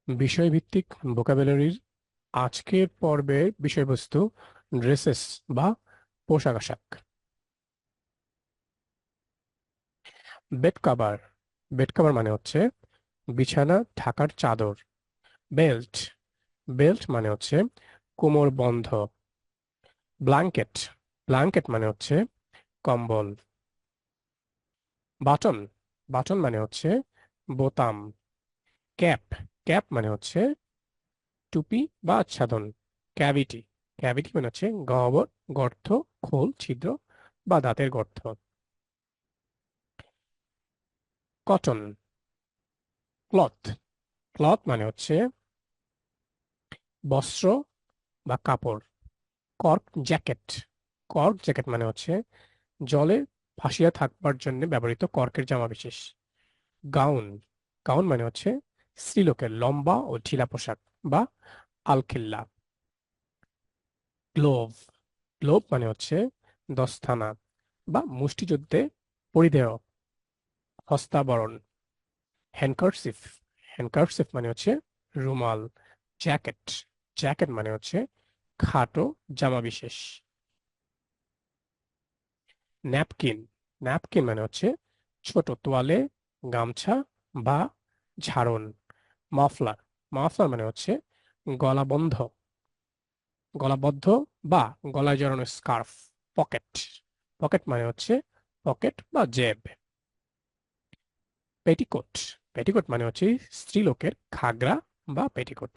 বিষয়ভিত্তিক ভোকাবুলারির আজকের পর্বের বিষয়বস্তু ড্রেসেস বা পোশাক আশাক। Bed cover. বেড কাভার মানে হচ্ছে বিছানা ঢাকার চাদর। বেল্ট। বেল্ট মানে হচ্ছে কোমর বন্ধ। ব্ল্যাঙ্কেট। ব্ল্যাঙ্কেট মানে হচ্ছে কম্বল। বাটন। বাটন মানে হচ্ছে বোতাম। ক্যাপ। ক্যাপ মানে হচ্ছে টুপি বা আচ্ছাদন। ক্যাভিটি। ক্যাভিটি মানে হচ্ছে গহ্বর, গর্ত, খোল, ছিদ্র বা দাঁতের গর্ত। কটন। ক্লথ। ক্লথ মানে হচ্ছে বস্ত্র বা কাপড়। Cork jacket. কর্ক জ্যাকেট মানে হচ্ছে জলে ভাসিয়ে থাকবার জন্য ব্যবহৃত কর্কের জামা বিশেষ। গাউন। গাউন মানে হচ্ছে স্ত্রীলোকের লম্বা ও ঢিলা পোশাক বা আলখিল্লা। গ্লোভ। গ্লোভ মানে হচ্ছে দস্তানা বা মুষ্টিযুদ্ধে পরিধেয় হস্তাবরণ। হ্যান্ডকারচিফ। হ্যান্ডকারচিফ মানে হচ্ছে রুমাল। জ্যাকেট। জ্যাকেট মানে হচ্ছে খাটো জামা বিশেষ। ন্যাপকিন। ন্যাপকিন মানে হচ্ছে ছোট তোয়ালে, গামছা বা ঝাড়ন। মাফলার। মাফলার মানে হচ্ছে গলাবন্ধ, গলাবদ্ধ বা গলায় জড়ানো স্কার্ফ। পকেট। পকেট মানে হচ্ছে পকেট বা জেব। পেটিকোট। পেটিকোট মানে হচ্ছে স্ত্রীলোকের ঘাগরা বা পেটিকোট।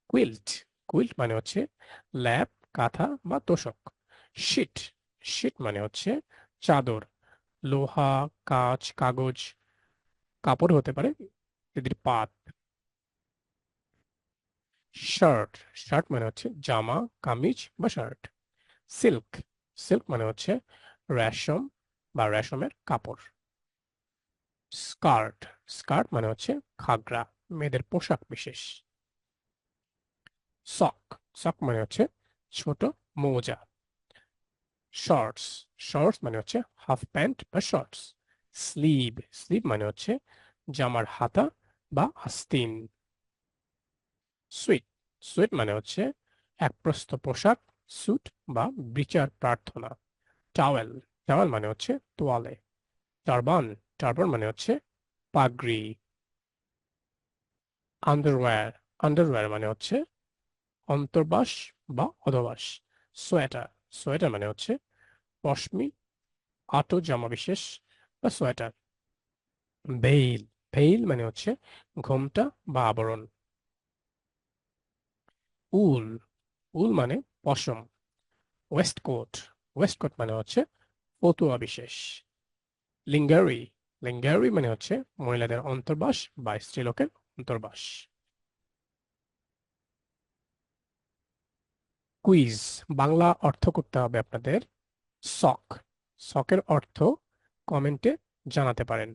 কুইল্ট। কুইল্ট মানে হচ্ছে ল্যাপ, কাঁথা বা তোশক। শিট। শিট মানে হচ্ছে চাদর, লোহা, কাঁচ, কাগজ, কাপড় হতে পারে ইত্যাদির পাত। শার্ট। শার্ট মানে হচ্ছে জামা, কামিজ বা শার্ট। সিল্ক। সিল্ক মানে হচ্ছে রেশম বা রেশমের কাপড়। স্কার্ট। স্কার্ট মানে হচ্ছে ঘাগরা, মেয়েদের পোশাক বিশেষ। সক। সক মানে হচ্ছে ছোট মোজা। শর্টস। শর্টস মানে হচ্ছে হাফ প্যান্ট বা শর্টস। স্লিভ। স্লিভ মানে হচ্ছে জামার হাতা বা আস্তিন। সুইট। সুইট মানে হচ্ছে একপ্রস্থ পোশাক, স্যুট বা বিচার প্রার্থনা। টাওয়েল। টাওয়েল মানে হচ্ছে তোয়ালে। টারবান। টারবান মানে হচ্ছে পাগড়ি। আন্ডারওয়্যার। আন্ডারওয়্যার মানে হচ্ছে অন্তর্বাস বা অধবাস। সোয়েটার। সোয়েটার মানে হচ্ছে পশমি আটো জামা বিশেষ বা সোয়েটার। ভেইল। ভেইল মানে হচ্ছে ঘোমটা বা আবরণ। উল। উল মানে পশম। ওয়েস্টকোট। ওয়েস্টকোট মানে হচ্ছে ফতুয়া বিশেষ। লিঙ্গারি। লিঙ্গারি মানে হচ্ছে মহিলাদের অন্তর্বাস বা স্ত্রীলোকের অন্তর্বাস। কুইজ। বাংলা অর্থ করতে হবে আপনাদের। সক। সকের অর্থ কমেন্টে জানাতে পারেন।